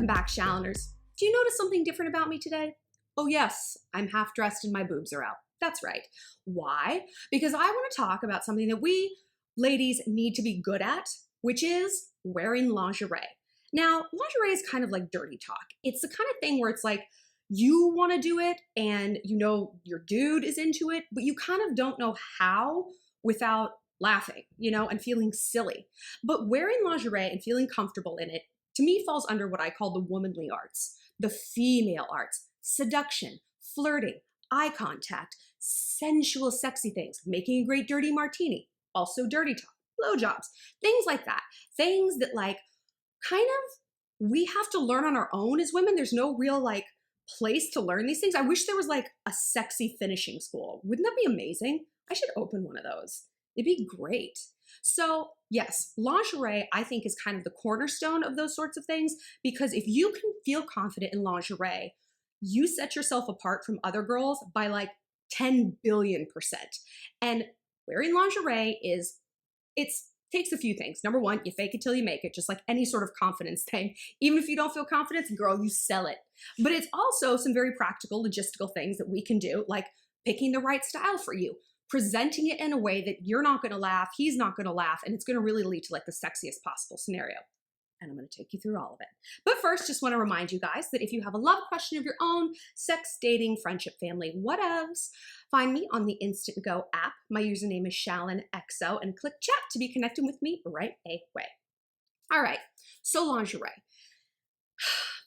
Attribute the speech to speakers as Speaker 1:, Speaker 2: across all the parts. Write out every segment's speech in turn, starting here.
Speaker 1: Welcome back, Shalloners. Do you notice something different about me today? Oh yes, I'm half dressed and my boobs are out. That's right. Why? Because I want to talk about something that we ladies need to be good at, which is wearing lingerie. Now, lingerie is kind of like dirty talk. It's the kind of thing where it's like, you want to do it and you know your dude is into it, but you kind of don't know how without laughing, and feeling silly. But wearing lingerie and feeling comfortable in it, to me, falls under what I call the womanly arts, the female arts: seduction, flirting, eye contact, sensual, sexy things, making a great dirty martini, also dirty talk, blowjobs, things like that. Things that kind of we have to learn on our own as women. There's no real place to learn these things. I wish there was a sexy finishing school. Wouldn't that be amazing? I should open one of those. It'd be great. So yes, lingerie I think is kind of the cornerstone of those sorts of things, because if you can feel confident in lingerie, you set yourself apart from other girls by 10 billion%. And wearing lingerie takes a few things. Number one, you fake it till you make it, just like any sort of confidence thing. Even if you don't feel confidence, girl, you sell it. But it's also some very practical, logistical things that we can do, like picking the right style for you, presenting it in a way that you're not gonna laugh, he's not gonna laugh, and it's gonna really lead to the sexiest possible scenario. And I'm gonna take you through all of it. But first, just wanna remind you guys that if you have a love question of your own, sex, dating, friendship, family, whatevs, find me on the Instant Go app. My username is ShallonXO, and click chat to be connected with me right away. All right, so lingerie.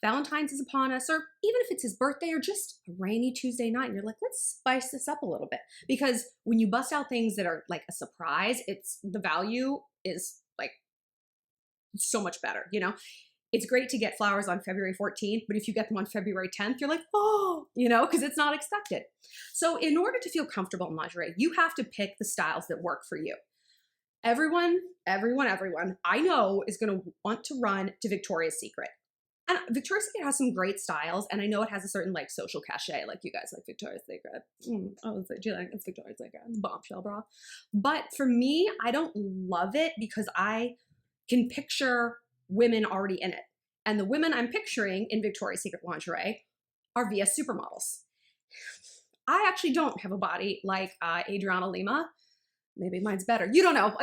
Speaker 1: Valentine's is upon us, or even if it's his birthday or just a rainy Tuesday night, and you're like, let's spice this up a little bit. Because when you bust out things that are a surprise, the value is so much better, It's great to get flowers on February 14th, but if you get them on February 10th, you're like, oh, because it's not expected. So in order to feel comfortable in lingerie, you have to pick the styles that work for you. Everyone I know is gonna want to run to Victoria's Secret. And Victoria's Secret has some great styles, and I know it has a certain social cachet, you guys like Victoria's Secret. Do you like it's Victoria's Secret, bombshell bra. But for me, I don't love it because I can picture women already in it. And the women I'm picturing in Victoria's Secret lingerie are VS supermodels. I actually don't have a body like Adriana Lima. Maybe mine's better. You don't know.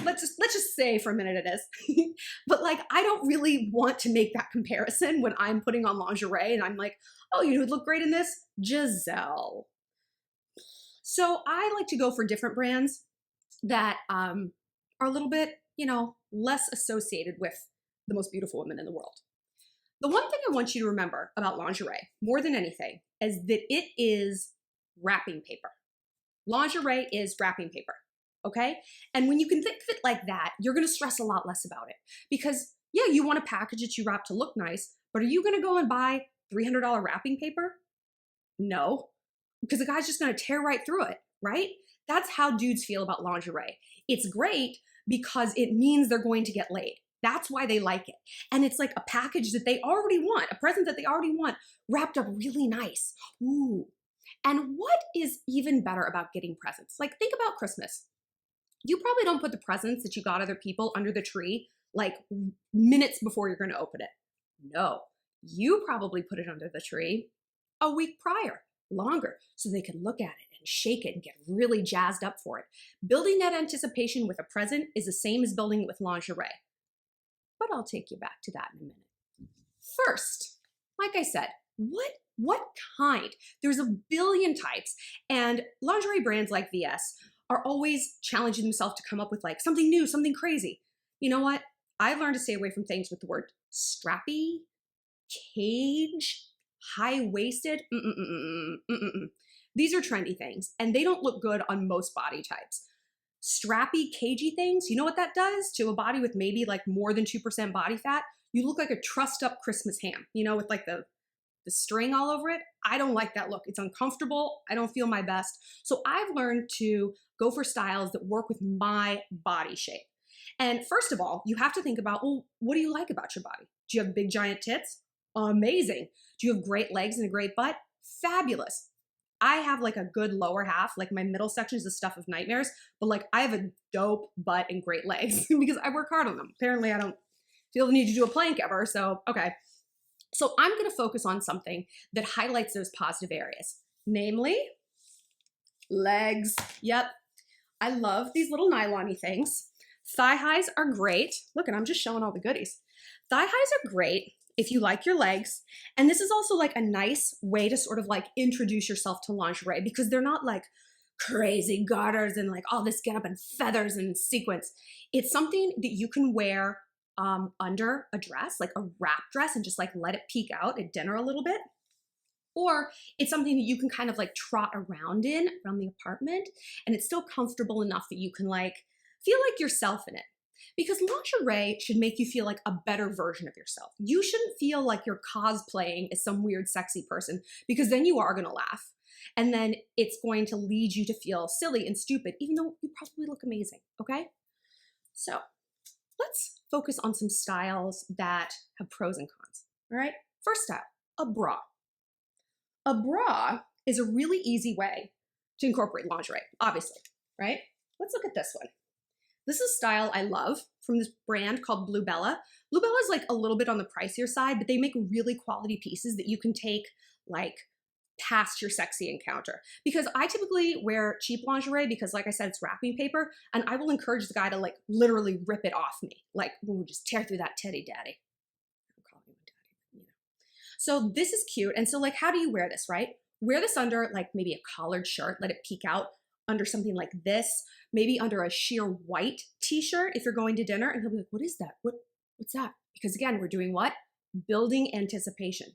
Speaker 1: Let's just say for a minute it is. But I don't really want to make that comparison when I'm putting on lingerie and I'm like, oh, you would look great in this? Giselle. So I like to go for different brands that are a little bit, less associated with the most beautiful women in the world. The one thing I want you to remember about lingerie, more than anything, is that it is wrapping paper. Lingerie is wrapping paper, okay? And when you can think of it like that, you're gonna stress a lot less about it. Because yeah, you want a package that you wrap to look nice, but are you gonna go and buy $300 wrapping paper? No, because the guy's just gonna tear right through it, right? That's how dudes feel about lingerie. It's great because it means they're going to get laid. That's why they like it. And it's like a package that they already want, a present that they already want, wrapped up really nice. Ooh. And what is even better about getting presents? Think about Christmas. You probably don't put the presents that you got other people under the tree minutes before you're gonna open it. No, you probably put it under the tree a week prior, longer, so they can look at it and shake it and get really jazzed up for it. Building that anticipation with a present is the same as building it with lingerie. But I'll take you back to that in a minute. First, like I said, what kind? There's a billion types, and lingerie brands like VS are always challenging themselves to come up with something new, something crazy. You know what? I've learned to stay away from things with the word strappy, cage, high-waisted. These are trendy things, and they don't look good on most body types. Strappy, cagey things, you know what that does to a body with maybe more than 2% body fat? You look like a trussed up Christmas ham, with the string all over it. I don't like that look. It's uncomfortable. I don't feel my best. So I've learned to go for styles that work with my body shape. And first of all, you have to think about, well, what do you like about your body? Do you have big giant tits? Amazing. Do you have great legs and a great butt? Fabulous. I have a good lower half, my middle section is the stuff of nightmares, but I have a dope butt and great legs because I work hard on them. Apparently I don't feel the need to do a plank ever, so okay. So I'm going to focus on something that highlights those positive areas, namely legs. Yep. I love these little nylon-y things. Thigh highs are great. Look, and I'm just showing all the goodies. Thigh highs are great if you like your legs. And this is also like a nice way to sort of like introduce yourself to lingerie because they're not like crazy garters and like all this get up and feathers and sequins. It's something that you can wear under a dress, like a wrap dress, and just like let it peek out at dinner a little bit. Or it's something that you can kind of like trot around around the apartment, and it's still comfortable enough that you can like feel like yourself in it. Because lingerie should make you feel like a better version of yourself. You shouldn't feel like you're cosplaying as some weird sexy person, because then you are gonna laugh. And then it's going to lead you to feel silly and stupid, even though you probably look amazing, okay? So let's focus on some styles that have pros and cons, all right? First style, a bra. A bra is a really easy way to incorporate lingerie, obviously, right? Let's look at this one. This is a style I love from this brand called Bluebella. Bluebella is like a little bit on the pricier side, but they make really quality pieces that you can take like past your sexy encounter. Because I typically wear cheap lingerie because, like I said, it's wrapping paper, and I will encourage the guy to like literally rip it off me. Like, we'll just tear through that teddy daddy. I'm calling him daddy, you know. So this is cute. And so like, how do you wear this, right? Wear this under like maybe a collared shirt, let it peek out under something like this, maybe under a sheer white t-shirt if you're going to dinner, and he'll be like, what is that? What's that? Because again, we're doing what? Building anticipation.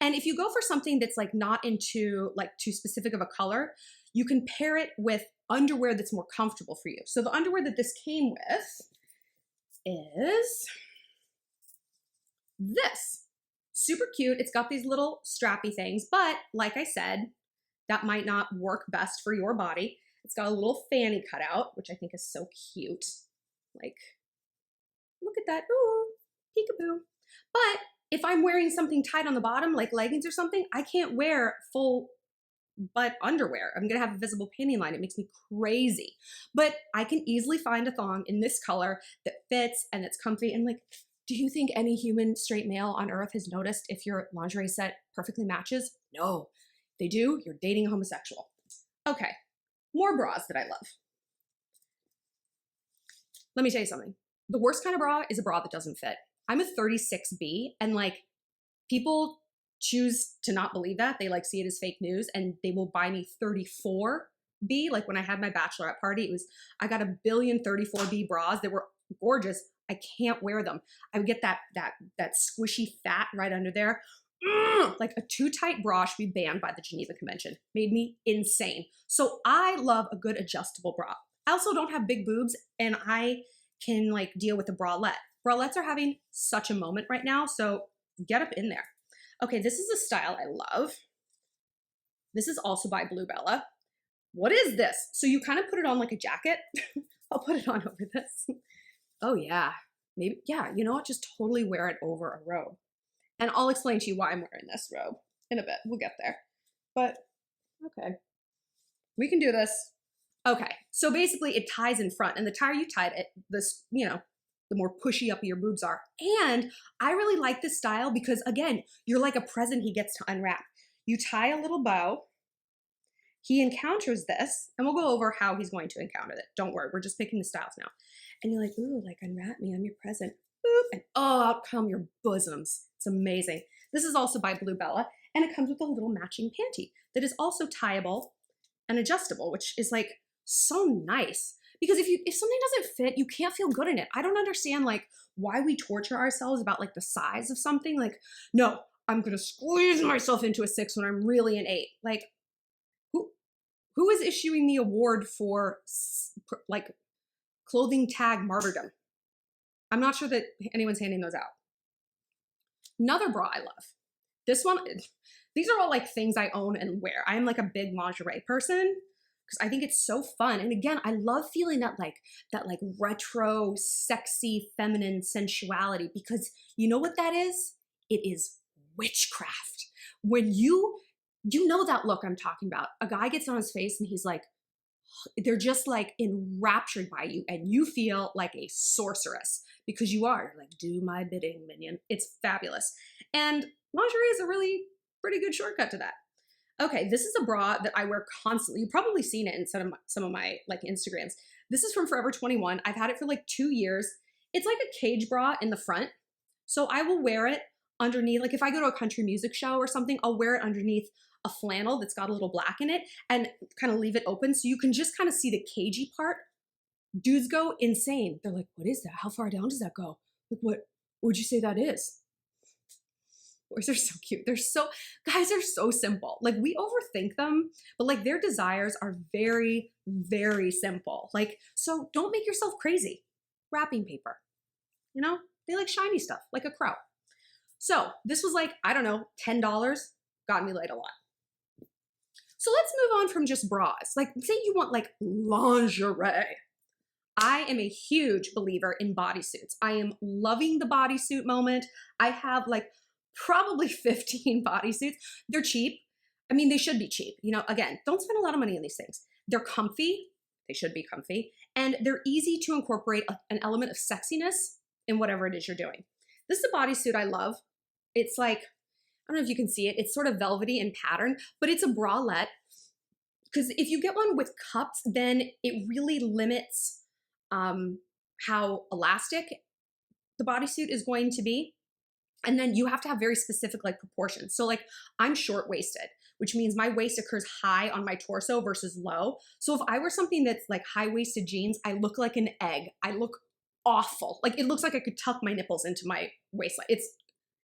Speaker 1: And if you go for something that's like not into like too specific of a color, you can pair it with underwear that's more comfortable for you. So the underwear that this came with is this. Super cute. It's got these little strappy things, but like I said, that might not work best for your body. It's got a little fanny cutout, which I think is so cute. Like, look at that. Ooh, peekaboo. But if I'm wearing something tight on the bottom, like leggings or something, I can't wear full butt underwear. I'm gonna have a visible panty line. It makes me crazy. But I can easily find a thong in this color that fits and that's comfy. And like, do you think any human straight male on earth has noticed if your lingerie set perfectly matches? No. They do, you're dating a homosexual. Okay, more bras that I love. Let me tell you something. The worst kind of bra is a bra that doesn't fit. I'm a 36B, and like, people choose to not believe that. They like see it as fake news, and they will buy me 34B. Like when I had my bachelorette party, I got a billion 34B bras that were gorgeous. I can't wear them. I would get that squishy fat right under there. Like a too tight bra should be banned by the Geneva Convention. Made me insane. So I love a good adjustable bra. I also don't have big boobs, and I can like deal with a bralette. Bralettes are having such a moment right now, so get up in there. Okay, this is a style I love. This is also by Bluebella. What is this? So you kind of put it on like a jacket. I'll put it on over this. Oh yeah, maybe, yeah, you know what? Just totally wear it over a robe. And I'll explain to you why I'm wearing this robe in a bit. We'll get there. But okay, we can do this. Okay, so basically it ties in front, and the tighter you tie it, this, you know, the more pushy up your boobs are. And I really like this style because, again, you're like a present he gets to unwrap. You tie a little bow. He encounters this, and we'll go over how he's going to encounter it. Don't worry, we're just picking the styles now. And you're like, ooh, like unwrap me, I'm your present. Boop, and oh, out come your bosoms. It's amazing. This is also by Bluebella, and it comes with a little matching panty that is also tieable and adjustable, which is like so nice. Because if something doesn't fit, you can't feel good in it. I don't understand like why we torture ourselves about like the size of something. Like, no, I'm gonna squeeze myself into a 6 when I'm really an 8. Like, who is issuing the award for like clothing tag martyrdom? I'm not sure that anyone's handing those out. Another bra I love. This one, these are all like things I own and wear. I'm like a big lingerie person because I think it's so fun. And again, I love feeling that like retro, sexy, feminine sensuality, because you know what that is? It is witchcraft. When you know that look I'm talking about. A guy gets on his face and he's like, they're just like enraptured by you, and you feel like a sorceress because you are. You're like, do my bidding, minion. It's fabulous. And Lingerie is a really pretty good shortcut to that. Okay, this is a bra that I wear constantly. You've probably seen it in some of my like Instagrams. This is from Forever 21. I've had it for like 2 years. It's like a cage bra in the front. So I will wear it underneath, like if I go to a country music show or something, I'll wear it underneath a flannel that's got a little black in it and kind of leave it open so you can just kind of see the cagey part. Dudes go insane. They're like, what is that? How far down does that go? Like, what would you say that is? Boys are so cute. Guys are so simple. Like we overthink them, but like their desires are very, very simple. Like, so don't make yourself crazy. Wrapping paper, you know, they like shiny stuff like a crow. So this was like, I don't know, $10, got me laid a lot. So let's move on from just bras. Like say you want like lingerie. I am a huge believer in bodysuits. I am loving the bodysuit moment. I have like probably 15 bodysuits. They're cheap. I mean, they should be cheap. You know, again, don't spend a lot of money on these things. They're comfy. They should be comfy. And they're easy to incorporate an element of sexiness in whatever it is you're doing. This is a bodysuit I love. It's like, I don't know if you can see it. It's sort of velvety in pattern, but it's a bralette. Because if you get one with cups, then it really limits how elastic the bodysuit is going to be. And then you have to have very specific like proportions. So like I'm short-waisted, which means my waist occurs high on my torso versus low. So if I wear something that's like high-waisted jeans, I look like an egg. I look awful. Like it looks like I could tuck my nipples into my waistline.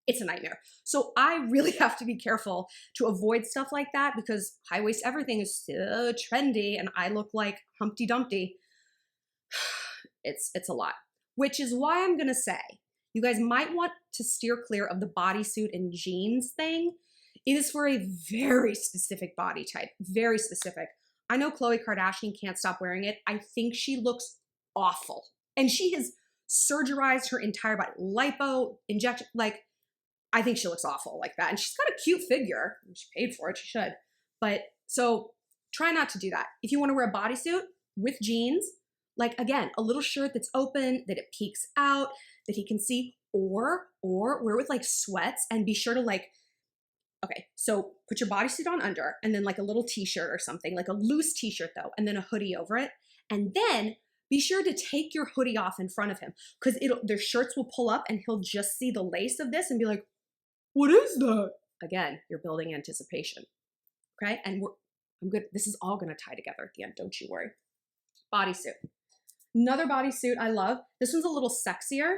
Speaker 1: It's a nightmare. So I really have to be careful to avoid stuff like that because high-waist everything is so trendy and I look like Humpty Dumpty. It's a lot, which is why I'm going to say you guys might want to steer clear of the bodysuit and jeans thing. It is for a very specific body type, very specific. I know Khloe Kardashian can't stop wearing it. I think she looks awful. And she has surgerized her entire body, lipo, injection, like, I think she looks awful like that. And she's got a cute figure. She paid for it, she should. But so try not to do that. If you want to wear a bodysuit with jeans, like again, a little shirt that's open, that it peeks out, that he can see, or wear with like sweats and be sure to like, okay, so put your bodysuit on under and then like a little t-shirt or something, like a loose t-shirt though, and then a hoodie over it. And then be sure to take your hoodie off in front of him because their shirts will pull up and he'll just see the lace of this and be like, what is that? Again, you're building anticipation, okay? And I'm good. This is all gonna tie together at the end, don't you worry. Bodysuit. Another bodysuit I love. This one's a little sexier.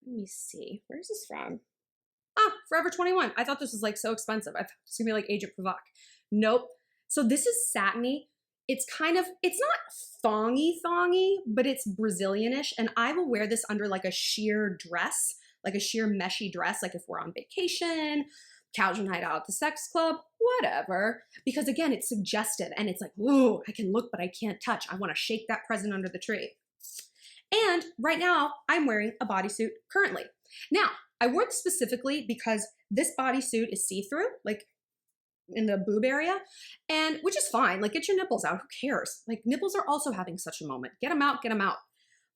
Speaker 1: Let me see. Where's this from? Ah, Forever 21. I thought this was like so expensive. I thought it was gonna be like Agent Provoc. Nope. So this is satiny. It's kind of, it's not thongy, but it's Brazilianish. And I will wear this under like a sheer dress, like a sheer meshy dress, like if we're on vacation, casual night out at the sex club, whatever. Because again, it's suggestive and it's like, whoa, I can look, but I can't touch. I want to shake that present under the tree. And right now I'm wearing a bodysuit currently. Now, I wore this specifically because this bodysuit is see-through, like in the boob area, and which is fine. Like get your nipples out, who cares? Like nipples are also having such a moment. Get them out, get them out.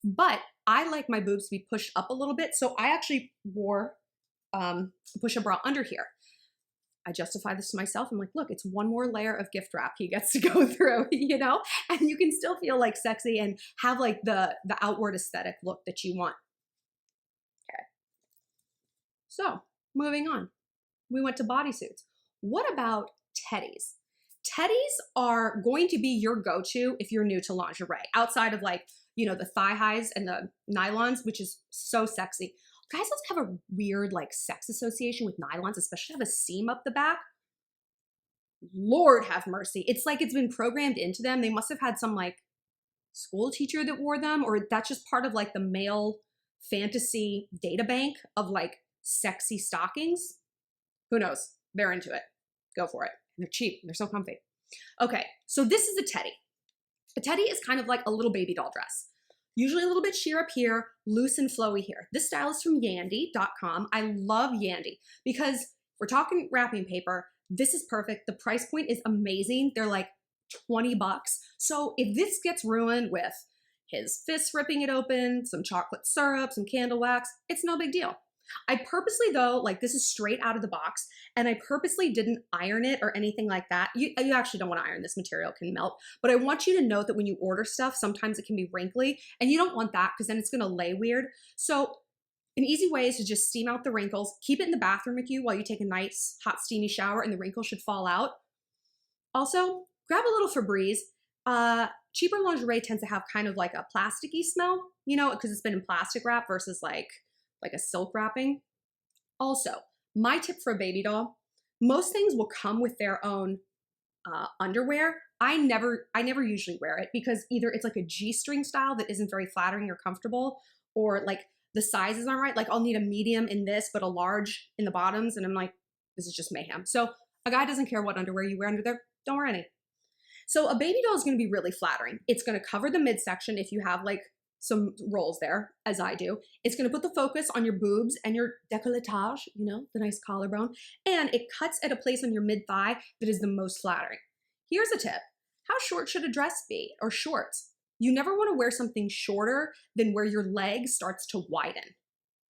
Speaker 1: But I like my boobs to be pushed up a little bit. So I actually wore push-up bra under here. I justify this to myself. I'm like, look, it's one more layer of gift wrap he gets to go through, you know? And you can still feel like sexy and have like the outward aesthetic look that you want. Okay. So moving on. We went to bodysuits. What about teddies? Teddies are going to be your go-to if you're new to lingerie, outside of like, you know, the thigh highs and the nylons, which is so sexy. Guys also have a weird like sex association with nylons, especially have a seam up the back. Lord have mercy. It's like it's been programmed into them. They must have had some like school teacher that wore them, or that's just part of like the male fantasy data bank of like sexy stockings. Who knows? They're into it. Go for it. They're cheap. They're so comfy. Okay, so this is a teddy. A teddy is kind of like a little baby doll dress. Usually a little bit sheer up here, loose and flowy here. This style is from Yandy.com. I love Yandy because we're talking wrapping paper. This is perfect. The price point is amazing. They're like 20 bucks. So if this gets ruined with his fists ripping it open, some chocolate syrup, some candle wax, it's no big deal. I purposely though, like this is straight out of the box, and I purposely didn't iron it or anything like that. You actually don't want to iron this material, it can melt, but I want you to note that when you order stuff, sometimes it can be wrinkly, and you don't want that because then it's gonna lay weird. So an easy way is to just steam out the wrinkles, keep it in the bathroom with you while you take a nice hot steamy shower and the wrinkles should fall out. Also, grab a little Febreze. Cheaper lingerie tends to have kind of like a plasticky smell, you know, because it's been in plastic wrap versus like a silk wrapping. Also, my tip for a baby doll, most things will come with their own underwear. I never usually wear it because either it's like a G-string style that isn't very flattering or comfortable, or like the sizes aren't right. Like I'll need a medium in this, but a large in the bottoms. And I'm like, this is just mayhem. So a guy doesn't care what underwear you wear under there. Don't wear any. So a baby doll is going to be really flattering. It's going to cover the midsection if you have like some rolls there, as I do. It's going to put the focus on your boobs and your décolletage, you know, the nice collarbone, and it cuts at a place on your mid-thigh that is the most flattering. Here's a tip. How short should a dress be, or shorts? You never want to wear something shorter than where your leg starts to widen.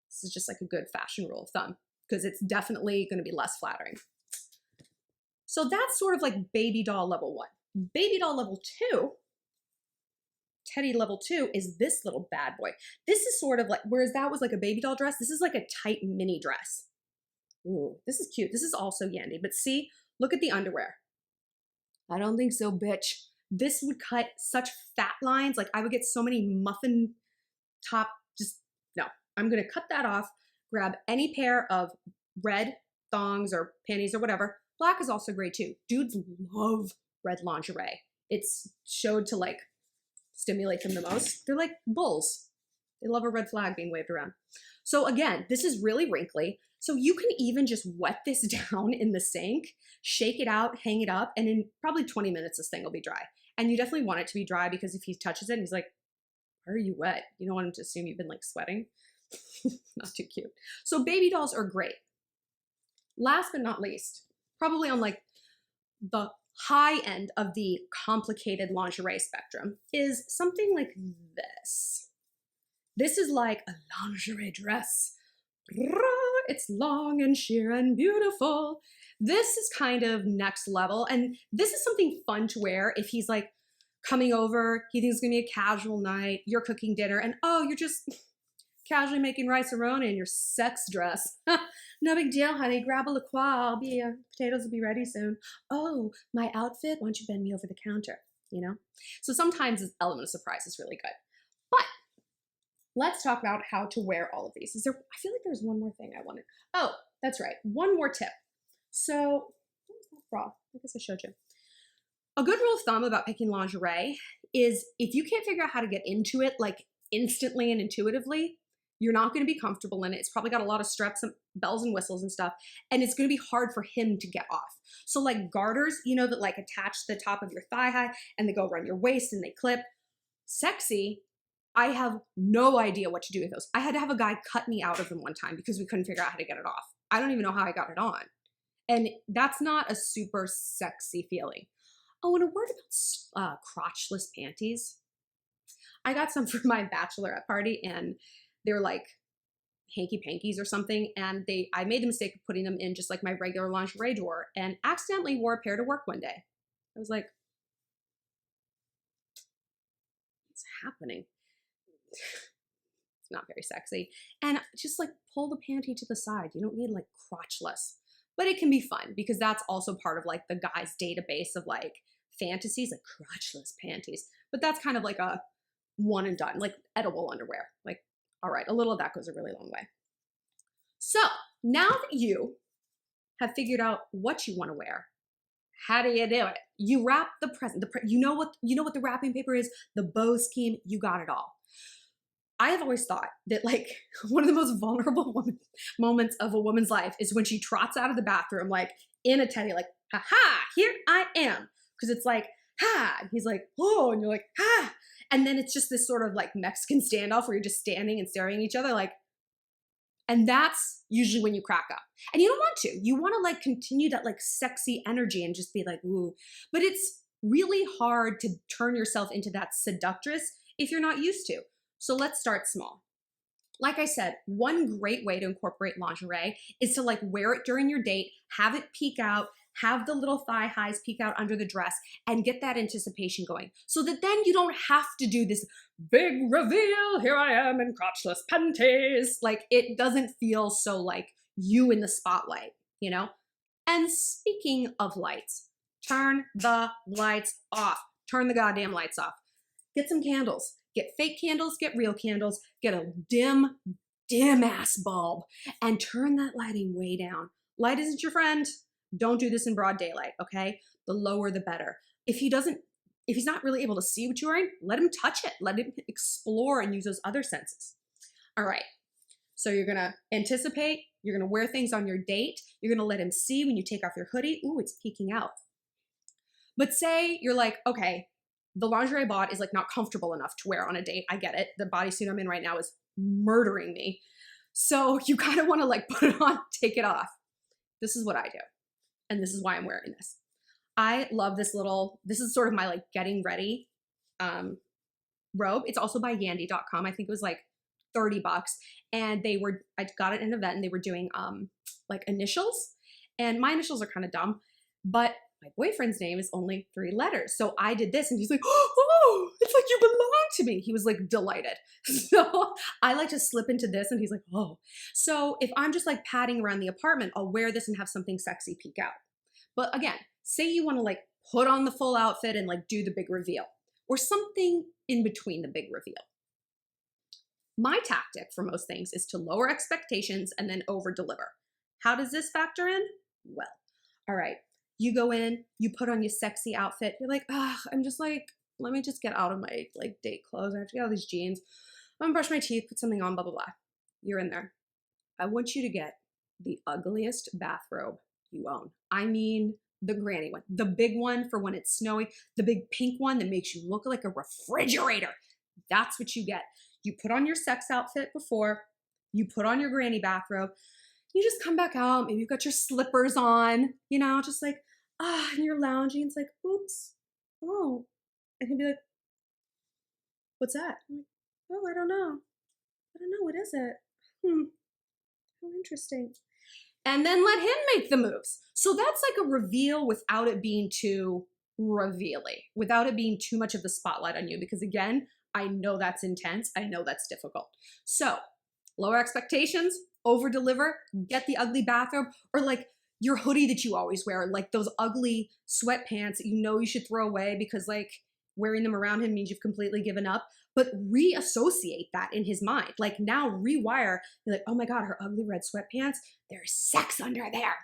Speaker 1: This is just like a good fashion rule of thumb because it's definitely going to be less flattering. So that's sort of like baby doll level 1. Baby doll level 2, teddy level 2 is this little bad boy. This is sort of like, whereas that was like a baby doll dress, this is like a tight mini dress. Ooh, this is cute. This is also Yandy, but see, look at the underwear. I don't think so, bitch. This would cut such fat lines. Like I would get so many muffin top, just, no. I'm gonna cut that off, grab any pair of red thongs or panties or whatever. Black is also great too. Dudes love red lingerie. It's showed to like stimulate them the most. They're like bulls. They love a red flag being waved around. So again, this is really wrinkly. So you can even just wet this down in the sink, shake it out, hang it up, and in probably 20 minutes, this thing will be dry. And you definitely want it to be dry because if he touches it and he's like, why are you wet? You don't want him to assume you've been like sweating. Not too cute. So baby dolls are great. Last but not least, probably on like the high end of the complicated lingerie spectrum is something like this. This is like a lingerie dress. It's long and sheer and beautiful. This is kind of next level. And this is something fun to wear if he's like coming over, he thinks it's gonna be a casual night, you're cooking dinner, and oh, you're just casually making rice-a-roni in your sex dress. No big deal, honey. Grab a LaCroix. Potatoes will be ready soon. Oh, my outfit? Why don't you bend me over the counter? You know? So sometimes this element of surprise is really good. But let's talk about how to wear all of these. I feel like there's one more thing I wanted. Oh, that's right. One more tip. So, what was that bra? I guess I showed you. A good rule of thumb about picking lingerie is if you can't figure out how to get into it like instantly and intuitively, you're not going to be comfortable in it. It's probably got a lot of straps and bells and whistles and stuff, and it's going to be hard for him to get off. So like garters, you know, that like attach to the top of your thigh high and they go around your waist and they clip. Sexy. I have no idea what to do with those. I had to have a guy cut me out of them one time because we couldn't figure out how to get it off. I don't even know how I got it on. And that's not a super sexy feeling. Oh, and a word about crotchless panties. I got some for my bachelorette party and they were like hanky-pankies or something, and I made the mistake of putting them in just like my regular lingerie drawer and accidentally wore a pair to work one day. I was like, what's happening? It's not very sexy. And just like pull the panty to the side. You don't need like crotchless. But it can be fun because that's also part of like the guy's database of like fantasies, like crotchless panties. But that's kind of like a one and done, like edible underwear. Like, all right, a little of that goes a really long way. So now that you have figured out what you want to wear, how do you do it? You wrap the present. You know what the wrapping paper is, the bow scheme. You got it all. I have always thought that like one of the most vulnerable moments of a woman's life is when she trots out of the bathroom like in a teddy, like, ha, here I am. Because it's like, ha, and he's like, oh, and you're like, ha. And then it's just this sort of like Mexican standoff where you're just standing and staring at each other like, and that's usually when you crack up. And you don't want to. You want to like continue that like sexy energy and just be like, ooh. But it's really hard to turn yourself into that seductress if you're not used to. So let's start small. Like I said, one great way to incorporate lingerie is to like wear it during your date, have it peek out, have the little thigh highs peek out under the dress, and get that anticipation going so that then you don't have to do this big reveal. Here I am in crotchless panties. Like, it doesn't feel so like you in the spotlight, you know? And speaking of lights, turn the lights off. Turn the goddamn lights off. Get some candles. Get fake candles, get real candles, get a dim ass bulb, and turn that lighting way down. Light isn't your friend. Don't do this in broad daylight, okay? The lower the better. If he's not really able to see what you're wearing, let him touch it. Let him explore and use those other senses. All right, so you're gonna anticipate, you're gonna wear things on your date, you're gonna let him see when you take off your hoodie, ooh, it's peeking out. But say you're like, okay, the lingerie I bought is like not comfortable enough to wear on a date. I get it. The bodysuit I'm in right now is murdering me. So you kind of want to like put it on, take it off. This is what I do. And this is why I'm wearing this. I love this is sort of my like getting ready robe. It's also by Yandy.com. I think it was like $30. And I got it in an event and they were doing like initials. And my initials are kind of dumb, but my boyfriend's name is only 3 letters. So I did this and he's like, oh, it's like you belong to me. He was like delighted. So I like to slip into this and he's like, oh. So if I'm just like padding around the apartment, I'll wear this and have something sexy peek out. But again, say you want to like put on the full outfit and like do the big reveal or something in between the big reveal. My tactic for most things is to lower expectations and then over deliver. How does this factor in? Well, all right. You go in, you put on your sexy outfit. You're like, I'm just like, let me just get out of my like date clothes. I have to get out of these jeans. I'm gonna brush my teeth, put something on, blah, blah, blah. You're in there. I want you to get the ugliest bathrobe you own. I mean, the granny one, the big one for when it's snowing, the big pink one that makes you look like a refrigerator. That's what you get. You put on your sex outfit before, you put on your granny bathrobe, you just come back out, maybe you've got your slippers on, you know, just like, and you're lounging. It's like, oops, oh. And he'll be like, what's that? I'm like, oh, I don't know. What is it? How interesting. And then let him make the moves. So that's like a reveal without it being too revealing, without it being too much of the spotlight on you. Because again, I know that's intense. I know that's difficult. So lower expectations, over deliver, get the ugly bathrobe, or like your hoodie that you always wear, like those ugly sweatpants that you know you should throw away because like wearing them around him means you've completely given up, but reassociate that in his mind. Like now rewire, you're like, oh my God, her ugly red sweatpants, there's sex under there.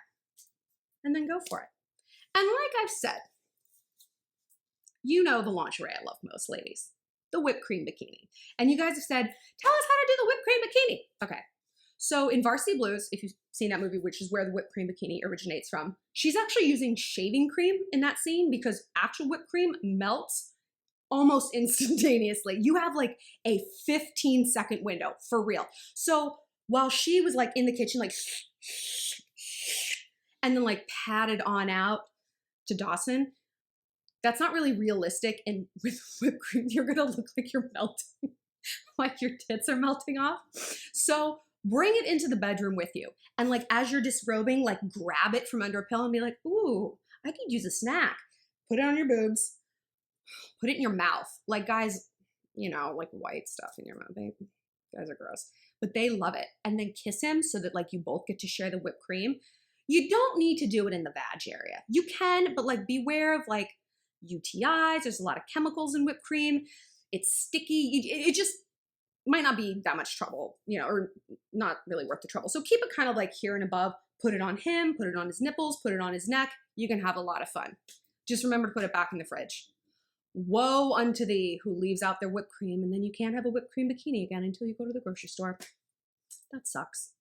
Speaker 1: And then go for it. And like I've said, you know the lingerie I love most, ladies, the whipped cream bikini. And you guys have said, tell us how to do the whipped cream bikini. Okay. So in Varsity Blues, if you've seen that movie, which is where the whipped cream bikini originates from, she's actually using shaving cream in that scene because actual whipped cream melts almost instantaneously. You have like a 15-second window for real. So while she was like in the kitchen, like, and then like patted on out to Dawson, that's not really realistic. And with whipped cream, you're gonna look like you're melting, like your tits are melting off. So bring it into the bedroom with you. And like, as you're disrobing, like grab it from under a pillow and be like, ooh, I could use a snack. Put it on your boobs, put it in your mouth. Like guys, you know, like white stuff in your mouth. Guys are gross, but they love it. And then kiss him so that like you both get to share the whipped cream. You don't need to do it in the vag area. You can, but like beware of like UTIs. There's a lot of chemicals in whipped cream. It's sticky. It just might not be that much trouble, you know, or not really worth the trouble. So keep it kind of like here and above. Put it on him, put it on his nipples, put it on his neck. You can have a lot of fun. Just remember to put it back in the fridge. Woe unto thee who leaves out their whipped cream, and then you can't have a whipped cream bikini again until you go to the grocery store. That sucks.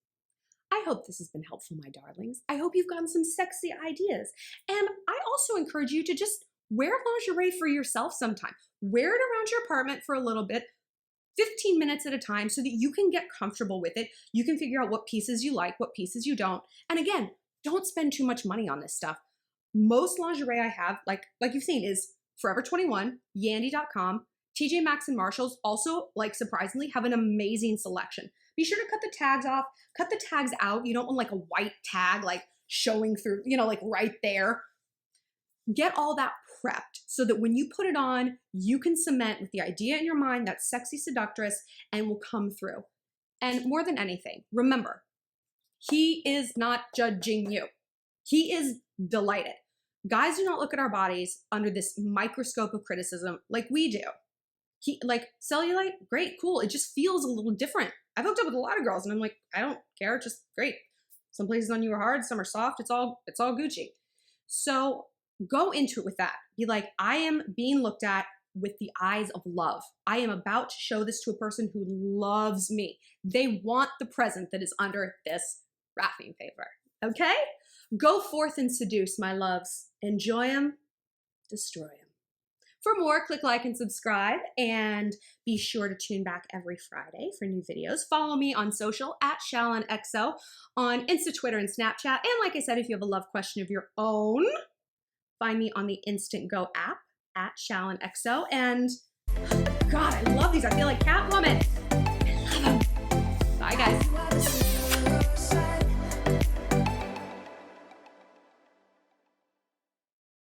Speaker 1: I hope this has been helpful, my darlings. I hope you've gotten some sexy ideas. And I also encourage you to just wear lingerie for yourself sometime. Wear it around your apartment for a little bit, 15 minutes at a time, so that you can get comfortable with it. You can figure out what pieces you like, what pieces you don't. And again, don't spend too much money on this stuff. Most lingerie I have, like you've seen, is Forever 21, Yandy.com, TJ Maxx and Marshalls also, like surprisingly, have an amazing selection. Be sure to cut the tags off, cut the tags out. You don't want like a white tag like showing through, you know, like right there. Get all that prepped so that when you put it on, you can cement with the idea in your mind that sexy seductress and will come through. And more than anything, remember, he is not judging you. He is delighted. Guys do not look at our bodies under this microscope of criticism like we do. He like cellulite, great, cool. It just feels a little different. I've hooked up with a lot of girls and I'm like, I don't care, just great. Some places on you are hard, some are soft. It's all Gucci. So go into it with that. Be like, I am being looked at with the eyes of love. I am about to show this to a person who loves me. They want the present that is under this wrapping paper. Okay? Go forth and seduce, my loves. Enjoy them, destroy them. For more, click like and subscribe, and be sure to tune back every Friday for new videos. Follow me on social at ShallonXO on Insta, Twitter, and Snapchat. And like I said, if you have a love question of your own, find me on the Instant Go app at ShallonXO. And God, I love these. I feel like Catwoman. I love them. Bye, guys.